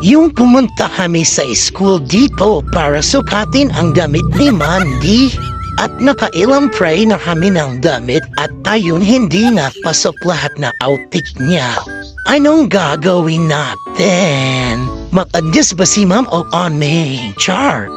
Yung pumunta kami sa school dito para sukatin ang damit ni Mandy. At nakailang try na kami ng damit at ayun hindi nga pasok lahat na outfit niya. Anong gagawin natin? Mag-adjust ba si ma'am o on me? Char!